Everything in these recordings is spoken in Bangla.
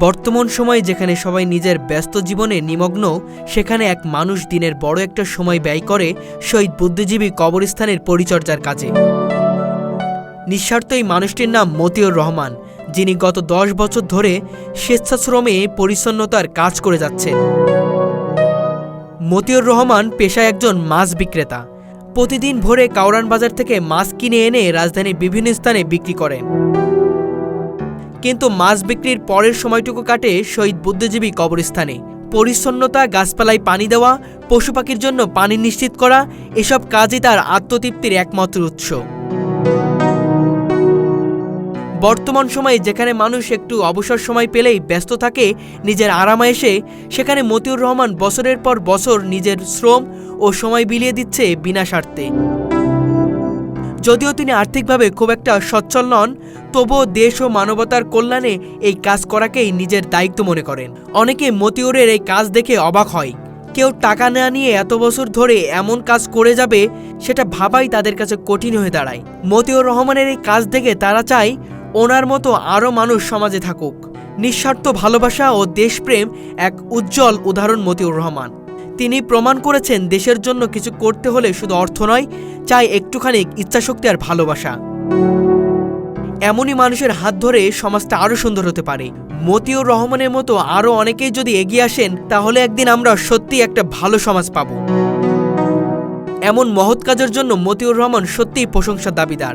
বর্তমান সময়ে যেখানে সবাই নিজের ব্যস্ত জীবনে নিমগ্ন, সেখানে এক মানুষ দিনের বড় একটা সময় ব্যয় করে শহীদ বুদ্ধিজীবী কবরস্থানের পরিচর্যার কাজে। নিঃস্বার্থ এই মানুষটির নাম মতিউর রহমান, যিনি গত 10 বছর ধরে স্বেচ্ছাশ্রমে পরিচ্ছন্নতার কাজ করে যাচ্ছেন। মতিউর রহমান পেশায় একজন মাছ বিক্রেতা। প্রতিদিন ভোরে কাউরান বাজার থেকে মাছ কিনে এনে রাজধানীর বিভিন্ন স্থানে বিক্রি করেন। কিন্তু মাছ বিক্রির পরের সময়টুকু কাটে শহীদ বুদ্ধিজীবী কবরস্থানে। পরিচ্ছন্নতা, গাছপালায় পানি দেওয়া, পশু পাখির জন্য পানি নিশ্চিত করা, এসব কাজই তার আত্মতৃপ্তির একমাত্র উৎস। বর্তমান সময়ে যেখানে মানুষ একটু অবসর সময় পেলেই ব্যস্ত থাকে নিজের আরামায়েশে, সেখানে মতিউর রহমান বছরের পর বছর নিজের শ্রম ও সময় বিলিয়ে দিচ্ছে বিনা স্বার্থে। যদিও তিনি আর্থিকভাবে খুব একটা সচ্ছল নন, তবুও দেশ ও মানবতার কল্যাণে এই কাজ করাকেই নিজের দায়িত্ব মনে করেন। অনেকে মতিউরের এই কাজ দেখে অবাক হয়। কেউ টাকা না নিয়ে এত বছর ধরে এমন কাজ করে যাবে, সেটা ভাবাই তাদের কাছে কঠিন হয়ে দাঁড়ায়। মতিউর রহমানের এই কাজ দেখে তারা চায় ওনার মতো আরও মানুষ সমাজে থাকুক। নিঃস্বার্থ ভালোবাসা ও দেশপ্রেম এক উজ্জ্বল উদাহরণ মতিউর রহমান। তিনি প্রমাণ করেছেন দেশের জন্য কিছু করতে হলে শুধু অর্থ নয়, চাই একটুখানি ইচ্ছাশক্তি আর ভালোবাসা। এমনই মানুষের হাত ধরে সমাজটা আরও সুন্দর হতে পারে। মতিউর রহমানের মতো আরও অনেকেই যদি এগিয়ে আসেন, তাহলে একদিন আমরা সত্যি একটা ভালো সমাজ পাব। এমন মহৎ কাজের জন্য মতিউর রহমান সত্যিই প্রশংসার দাবিদার।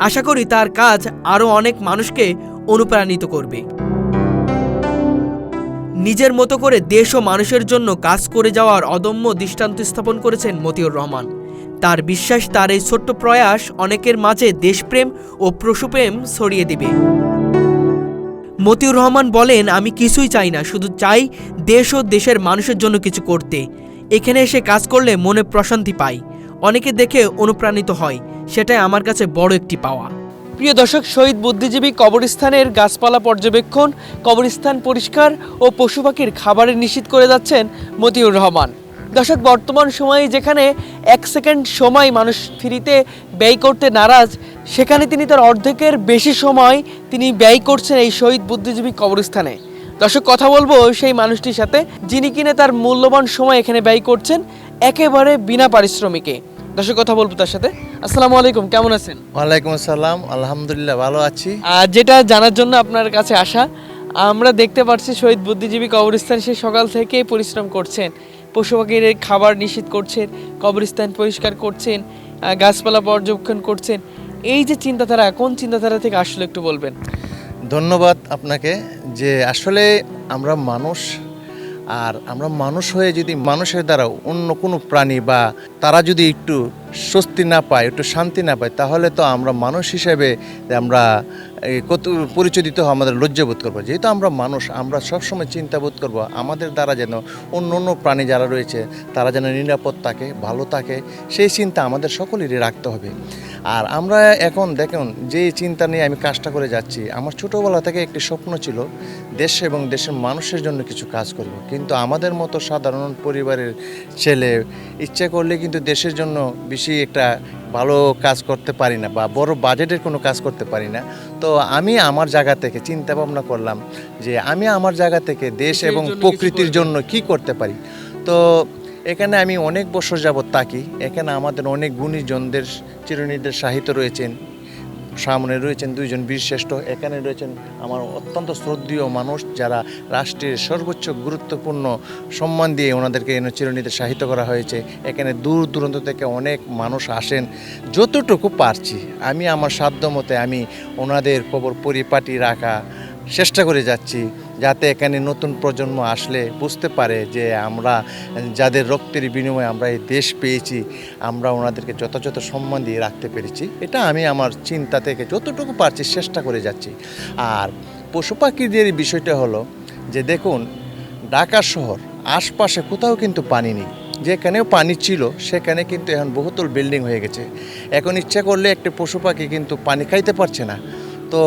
আশা করি তার কাজ আরও অনেক মানুষকে অনুপ্রাণিত করবে। নিজের মতো করে দেশ ও মানুষের জন্য কাজ করে যাওয়ার অদম্য দৃষ্টান্ত স্থাপন করেছেন মতিউর রহমান। তার বিশ্বাস, তার এই ছোট্ট প্রয়াস অনেকের মাঝে দেশপ্রেম ও পশুপ্রেম ছড়িয়ে দিবে। মতিউর রহমান বলেন, আমি কিছুই চাই না, শুধু চাই দেশ ও দেশের মানুষের জন্য কিছু করতে। এখানে এসে কাজ করলে মনে প্রশান্তি পাই, অনেকে দেখে অনুপ্রাণিত হয়, সেটাই আমার কাছে বড় একটি পাওয়া। প্রিয় দর্শক, শহীদ বুদ্ধিজীবী কবরস্থানের গাছপালা পর্যবেক্ষণ, কবরস্থান পরিষ্কার ও পশু পাখির খাবারের নিশ্চিত করে যাচ্ছেন মতিউর রহমান। দর্শক, বর্তমান সময়ে যেখানে 1 সেকেন্ড সময় মানুষ ফ্রিতে ব্যয় করতে নারাজ, সেখানে তিনি তার অর্ধেকের বেশি সময় তিনি ব্যয় করছেন এই শহীদ বুদ্ধিজীবী কবরস্থানে। দর্শক, কথা বলবো সেই মানুষটির সাথে, যিনি কিনা তার মূল্যবান সময় এখানে ব্যয় করছেন একেবারে বিনা পারিশ্রমিকে। দর্শক, কথা বলবো তার সাথে। আসসালামু আলাইকুম, কেমন আছেন? ওয়ালাইকুম আসসালাম, আলহামদুলিল্লাহ ভালো আছি। যেটা জানার জন্য আপনার কাছে আসা, আমরা দেখতে পাচ্ছি শহীদ বুদ্ধিজীবী কবরস্থান সে সকাল থেকে পরিশ্রম করছেন, পশু পাখির খাবার নিশ্চিত করছেন, কবরস্থান পরিষ্কার করছেন, গাছপালা পর্যবেক্ষণ করছেন। এই যে চিন্তাধারা, কোন চিন্তাধারা থেকে আসলে একটু বলবেন? ধন্যবাদ আপনাকে। যে আসলে আমরা মানুষ, আর আমরা মানুষ হয়ে যদি মানুষের দ্বারা অন্য কোনো প্রাণী বা তারা যদি একটু স্বস্তি না পায়, একটু শান্তি না পায়, তাহলে তো আমরা মানুষ হিসেবে আমরা কত পরিচয় দিতে আমাদের লজ্জাবোধ করবো। যেহেতু আমরা মানুষ, আমরা সবসময় চিন্তাবোধ করব আমাদের দ্বারা যেন অন্য প্রাণী যারা রয়েছে তারা যেন নিরাপদ থাকে, ভালো থাকে, সেই চিন্তা আমাদের সকলেরই রাখতে হবে। আর আমরা এখন দেখুন, যে চিন্তা নিয়ে আমি কাজটা করে যাচ্ছি, আমার ছোটোবেলা থেকে একটি স্বপ্ন ছিল দেশ এবং দেশের মানুষের জন্য কিছু কাজ করব। কিন্তু আমাদের মতো সাধারণ পরিবারের ছেলে ইচ্ছা করলে কিন্তু দেশের জন্য বেশি একটা ভালো কাজ করতে পারি না, বা বড় বাজেটের কোনো কাজ করতে পারি না। তো আমি আমার জায়গা থেকে চিন্তা ভাবনা করলাম যে আমি আমার জায়গা থেকে দেশ এবং প্রকৃতির জন্য কি করতে পারি। তো এখানে আমি অনেক বছর যাবৎ থাকি। এখানে আমাদের অনেক গুণীজনদের, চিরনির্দেশ সাহিত্য রয়েছেন, সামনে রয়েছেন 2 জন বীরশ্রেষ্ঠ, এখানে রয়েছেন আমার অত্যন্ত শ্রদ্ধেয় মানুষ যারা রাষ্ট্রের সর্বোচ্চ গুরুত্বপূর্ণ সম্মান দিয়ে ওনাদেরকে চিরনির্দেশ সাহিত্য করা হয়েছে। এখানে দূর দূরান্ত থেকে অনেক মানুষ আসেন। যতটুকু পারছি আমি আমার সাধ্য মতে আমি ওনাদের খবর পরিপাটি রাখা চেষ্টা করে যাচ্ছি, যাতে এখানে নতুন প্রজন্ম আসলে বুঝতে পারে যে আমরা যাদের রক্তের বিনিময়ে আমরা এই দেশ পেয়েছি, আমরা ওনাদেরকে যথাযথ সম্মান দিয়ে রাখতে পেরেছি। এটা আমি আমার চিন্তা থেকে যতটুকু পারছি চেষ্টা করে যাচ্ছি। আর পশু পাখিদের বিষয়টা হলো যে দেখুন, ঢাকা শহর আশপাশে কোথাও কিন্তু পানি নেই। যেখানেও পানি ছিল সেখানে কিন্তু এখন বহুতল বিল্ডিং হয়ে গেছে। এখন ইচ্ছা করলে একটা পশু পাখি কিন্তু পানি খাইতে পারছে না। তো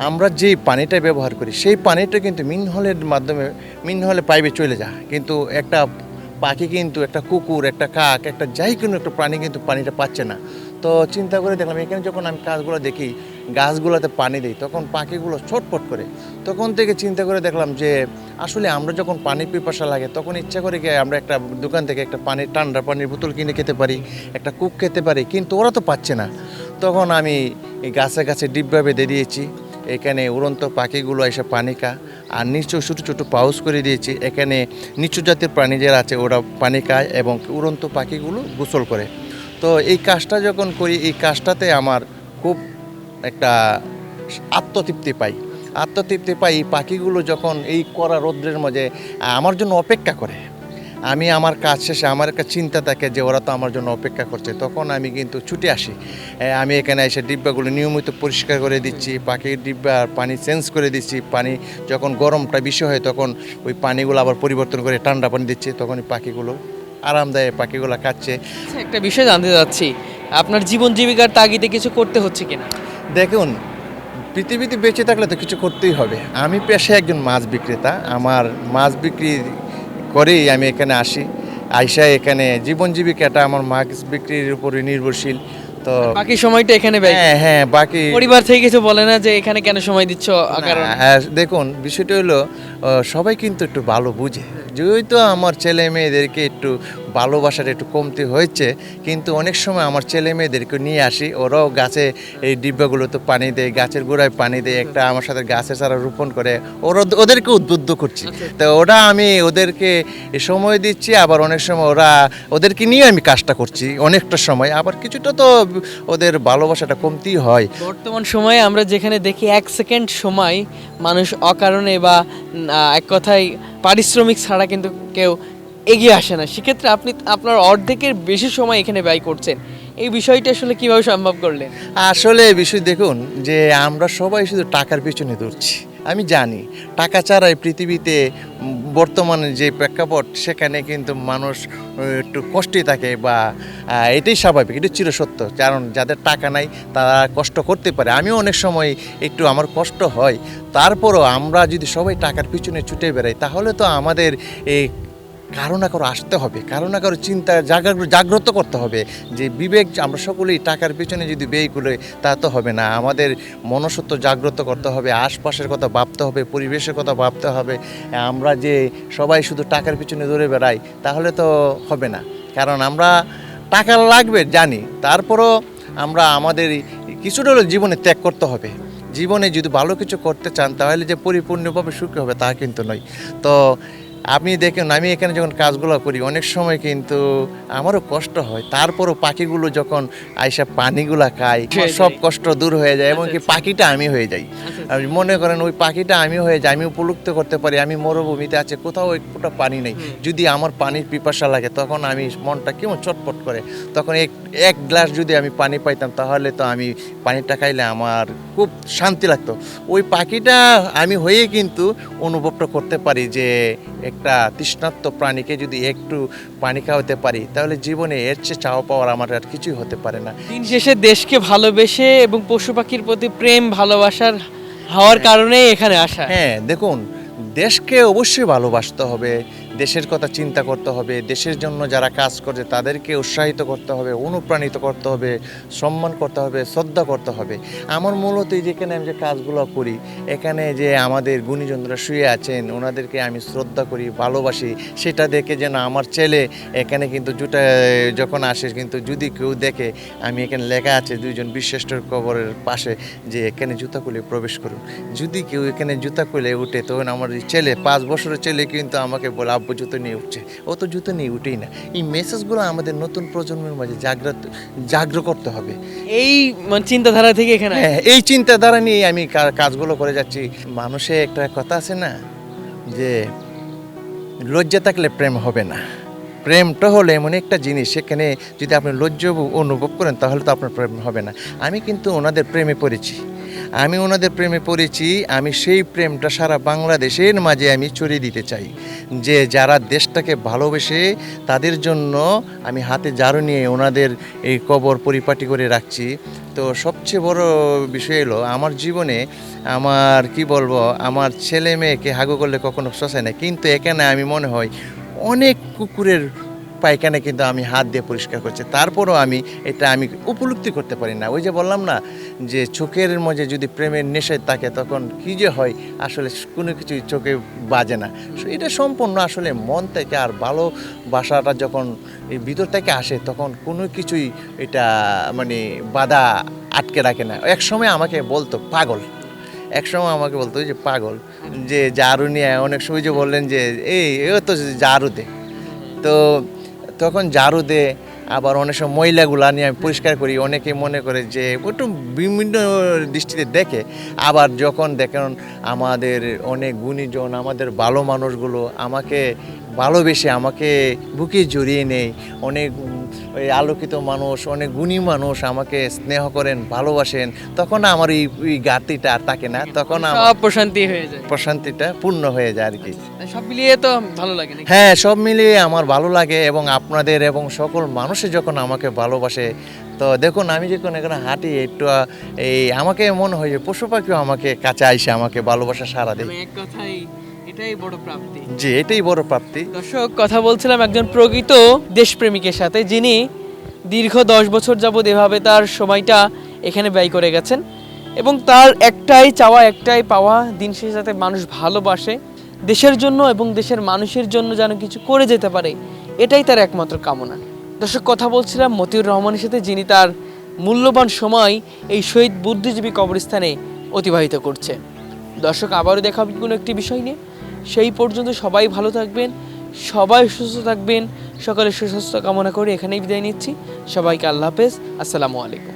আমরা যেই পানিটা ব্যবহার করি সেই পানিটা কিন্তু মিনহলের মাধ্যমে মিনহলে পাইপে চলে যায়, কিন্তু একটা পাখি কিন্তু, একটা কুকুর, একটা কাক, একটা যাই কোনো একটা প্রাণী কিন্তু পানিটা পাচ্ছে না। তো তো চিন্তা করে দেখলাম এখানে যখন আমি কাজগুলো দেখি, গাছগুলোতে পানি দিই, তখন পাখিগুলো ছটফট করে। তখন থেকে চিন্তা করে দেখলাম যে আসলে আমরা যখন পানি পিপাসা লাগে তখন ইচ্ছা করে গিয়ে আমরা একটা দোকান থেকে একটা ঠান্ডা পানির বোতল কিনে খেতে পারি, একটা কুক খেতে পারি, কিন্তু ওরা তো পাচ্ছে না। তখন আমি এই গাছে গাছে ডিব্বা বেঁধে দিয়েছি, এখানে উড়ন্ত পাখিগুলো এসে পানি খায়। আর নিচু ছোটো ছোটো পাউচ করে দিয়েছি, এখানে নিচু জাতের প্রাণী যারা আছে ওরা পানি খায় এবং উড়ন্ত পাখিগুলো গোসল করে। তো এই কাজটা যখন করি, এই কাজটাতে আমার খুব একটা আত্মতৃপ্তি পাই। এই পাখিগুলো যখন এই কড়া রৌদ্রের মাঝে আমার জন্য অপেক্ষা করে, আমি আমার কাজ শেষে আমার একটা চিন্তা থাকে যে ওরা তো আমার জন্য অপেক্ষা করছে, তখন আমি কিন্তু ছুটে আসি। আমি এখানে এসে ডিব্বাগুলো নিয়মিত পরিষ্কার করে দিচ্ছি, পাখির ডিব্বা পানি চেঞ্জ করে দিচ্ছি। পানি যখন গরমটা বেশি হয় তখন ওই পানিগুলো আবার পরিবর্তন করে ঠান্ডা পানি দিচ্ছি, তখন এই পাখিগুলো আরামদায়ক, পাখিগুলো খাচ্ছে। আচ্ছা, একটা বিষয় জানতে চাচ্ছি, আপনার জীবন জীবিকার তাগিদে কিছু করতে হচ্ছে কিনা? দেখুন, পৃথিবীতে বেঁচে থাকলে তো কিছু করতেই হবে। আমি পেশায় একজন মাছ বিক্রেতা, আমার মাছ বিক্রি করেই আমি এখানে আসি। আইসা এখানে জীবন জীবিকাটা আমার মাছ বিক্রির উপরে নির্ভরশীল। তো বাকি সময়টা এখানে ব্যয় হ্যাঁ হ্যাঁ বাকি পরিবার থেকে কিছু বলে না যে এখানে কেন সময় দিচ্ছ? কারণ দেখুন, বিষয়টা হলো সবাই কিন্তু একটু ভালো বুঝে, যেহেতু আমার ছেলে মেয়েদেরকে একটু ভালোবাসার একটু কমতি হয়েছে, কিন্তু অনেক সময় আমার ছেলে মেয়েদেরকে নিয়ে আসি, ওরাও গাছে এই ডিব্বাগুলোতে পানি দেয়, গাছের গোড়ায় পানি দেয়, একটা আমার সাথে গাছের চারা রোপণ করে, ওদেরকে উদ্বুদ্ধ করছি। তো ওরা আমি ওদেরকে সময় দিচ্ছি, আবার অনেক সময় ওদেরকে নিয়ে আমি কাজটা করছি অনেকটা সময়, আবার কিছুটা তো ওদের ভালোবাসাটা কমতিই হয়। বর্তমান সময়ে আমরা যেখানে দেখি 1 সেকেন্ড সময় মানুষ অকারণে বা এক কথায় পারিশ্রমিক ছাড়া কিন্তু কেউ এগিয়ে আসে না, সেক্ষেত্রে আপনি আপনার অর্ধেকের বেশি সময় এখানে ব্যয় করছেন, এই বিষয়টা আসলে কিভাবে সম্ভব করলেন? আসলে বিষয় দেখুন যে আমরা সবাই শুধু টাকার পিছনে দৌড়ছি। আমি জানি টাকা ছাড়া এই পৃথিবীতে বর্তমানে যে প্রেক্ষাপট, সেখানে কিন্তু মানুষ একটু কষ্টই থাকে, বা এটাই স্বাভাবিক, এটা চিরসত্য। কারণ যাদের টাকা নাই তারা কষ্ট করতে পারে, আমিও অনেক সময় একটু আমার কষ্ট হয়। তারপরও আমরা যদি সবাই টাকার পিছনে ছুটে বেড়াই, তাহলে তো আমাদের এই কারো না কারো আসতে হবে, কারো না কারো চিন্তা জাগ্রত করতে হবে যে বিবেক, আমরা সকলেই টাকার পিছনে যদি ব্যয় করে তা তো হবে না। আমাদের মনসত্ব জাগ্রত করতে হবে, আশপাশের কথা ভাবতে হবে, পরিবেশের কথা ভাবতে হবে। আমরা যে সবাই শুধু টাকার পিছনে দৌড়ে বেড়াই তাহলে তো হবে না, কারণ আমরা টাকা লাগবে জানি, তারপরও আমরা আমাদের কিছুটা হলেও জীবনে ত্যাগ করতে হবে। জীবনে যদি ভালো কিছু করতে চান তাহলে যে পরিপূর্ণভাবে সুখী হবে তা কিন্তু নয়। তো আপনি দেখুন, আমি এখানে যখন কাজগুলো করি অনেক সময় কিন্তু আমারও কষ্ট হয়, তারপরও পাখিগুলো যখন আইসা পানিগুলা খায় সব কষ্ট দূর হয়ে যায়, এবং কি পাখিটা আমি হয়ে যাই। আর মনে করেন ওই পাখিটা আমি হয়ে যাই, আমি উপলব্ধি করতে পারি আমি মরুভূমিতে আছে, কোথাও এক ফোঁটা পানি নেই, যদি আমার পানির পিপাসা লাগে তখন আমি মনটা কেমন চটপট করে, তখন এক গ্লাস যদি আমি পানি পাইতাম তাহলে তো আমি পানিটা খাইলে আমার খুব শান্তি লাগতো। ওই পাখিটা আমি হয়ে কিন্তু অনুভবটা করতে পারি যে একটা তৃষ্ণার্ত প্রাণীকে যদি একটু পানি খাওয়াতে পারি তাহলে জীবনে এর চেয়ে চাওয়া পাওয়ার আমার আর কিছুই হতে পারে না। দিন শেষে দেশকে ভালোবেসে এবং পশু পাখির প্রতি প্রেম ভালোবাসার হওয়ার কারণে এখানে আসা। হ্যাঁ দেখুন, দেশকে অবশ্যই ভালোবাসতে হবে, দেশের কথা চিন্তা করতে হবে, দেশের জন্য যারা কাজ করছে তাদেরকে উৎসাহিত করতে হবে, অনুপ্রাণিত করতে হবে, সম্মান করতে হবে, শ্রদ্ধা করতে হবে। আমার মূলত যেখানে আমি যে কাজগুলো করি, এখানে যে আমাদের গুণীজনরা শুয়ে আছেন ওনাদেরকে আমি শ্রদ্ধা করি, ভালোবাসি, সেটা দেখে যেন আমার ছেলে এখানে কিন্তু যখন আসে, কিন্তু যদি কেউ দেখে আমি এখানে লেখা আছে 2 জন বীরশ্রেষ্ঠর কবরের পাশে যে এখানে জুতা খুলে প্রবেশ করুন, যদি কেউ এখানে জুতা খুলে উঠে তখন আমার ছেলে 5 বছরের ছেলে কিন্তু আমাকে বলে আব্বু জুতো নিয়ে উঠছে, ও তো জুতো নিয়ে উঠেই না। এই মেসেজগুলো আমাদের নতুন প্রজন্মের মাঝে জাগ্রত করতে হবে। এই চিন্তাধারা থেকে এখানে হ্যাঁ, এই চিন্তাধারা নিয়ে আমি কাজগুলো করে যাচ্ছি। মানুষে একটা কথা আছে না যে লজ্জা থাকলে প্রেম হবে না, প্রেমটা হলো এমন একটা জিনিস, সেখানে যদি আপনি লজ্জা অনুভব করেন তাহলে তো আপনার প্রেম হবে না। আমি কিন্তু ওনাদের প্রেমে পড়েছি, আমি সেই প্রেমটা সারা বাংলাদেশের মাঝে আমি ছড়িয়ে দিতে চাই, যে যারা দেশটাকে ভালোবেসে তাদের জন্য আমি হাতে ঝাড়ু নিয়ে ওনাদের এই কবর পরিপাটি করে রাখছি। তো সবচেয়ে বড় বিষয় হলো আমার জীবনে আমার কি বলবো, আমার ছেলে মেয়েকে হাগু করলে কখনো শোষায় না, কিন্তু এখানে আমি মনে হয় অনেক কুকুরের পায়খানা কিন্তু আমি হাত দিয়ে পরিষ্কার করছি, তারপরও আমি উপলব্ধি করতে পারি না। ওই যে বললাম না যে চোখের মধ্যে যদি প্রেমের নেশায় থাকে তখন কি যে হয় আসলে কোনো কিছুই চোখে বাজে না। এটা সম্পূর্ণ আসলে মন থেকে, আর ভালোবাসাটা যখন এই ভিতর থেকে আসে তখন কোনো কিছুই এটা মানে বাধা আটকে রাখে না। এক সময় আমাকে বলতো পাগল, একসময় আমাকে বলতো যে পাগল, যে ঝাড়ু নিয়ে অনেক সময় যে বললেন যে ও তো ঝাড়ু দে, তো তখন ঝাড়ু দে, আবার অনেক সময় ময়লাগুলা নিয়ে আমি পরিষ্কার করি। অনেকে মনে করে যে একটু বিভিন্ন দৃষ্টিতে দেখে, আবার যখন দেখেন আমাদের অনেক গুণীজন, আমাদের ভালো মানুষগুলো আমাকে ভালোবেসে আমাকে বুকে জড়িয়ে নেয়, অনেক ওই আলোকিত মানুষ, অনেক গুণী মানুষ আমাকে স্নেহ করেন, ভালোবাসেন, তখন আমার এই ঘাটতিটা আর থাকে না, তখন আমার সব প্রশান্তি হয়ে যায়। প্রশান্তিটা পূর্ণ হয়ে যায় আর কি। সব মিলিয়ে তো ভালো লাগে নাকি? হ্যাঁ, সব মিলিয়ে আমার ভালো লাগে, এবং আপনাদের এবং সকল মানুষে যখন আমাকে ভালোবাসে, তো দেখুন আমি যখন এখানে হাঁটি একটু এই আমাকে মনে হয় যে পশু পাখিও আমাকে কাছে আইসে আমাকে ভালোবাসা সারা দেয়। এক কথাই এটাই বড় প্রাপ্তি। জি, এটাই বড় প্রাপ্তি। দর্শক, কথা বলছিলাম একজন প্রকৃত দেশপ্রেমিকের সাথে, যিনি দীর্ঘ 10 বছর যাবৎ এভাবে তার সময়টা এখানে ব্যয় করে গেছেন, এবং তার একটাই চাওয়া, একটাই পাওয়া, দিন শেষে যাতে মানুষ ভালোবাসে, দেশের জন্য এবং দেশের মানুষের জন্য যেন কিছু করে যেতে পারে, এটাই তার একমাত্র কামনা। দর্শক, কথা বলছিলাম মতিউর রহমানের সাথে, যিনি তার মূল্যবান সময় এই শহীদ বুদ্ধিজীবী কবরস্থানে অতিবাহিত করছে। দর্শক, আবারও দেখা হবে কোনো একটি বিষয় নিয়ে। সেই পর্যন্ত সবাই ভালো থাকবেন, সবাই সুস্থ থাকবেন, সকলের সুস্বাস্থ্য কামনা করে এখানেই বিদায় নিচ্ছি। সবাইকে আল্লাহ হাফেজ, আসসালামু আলাইকুম।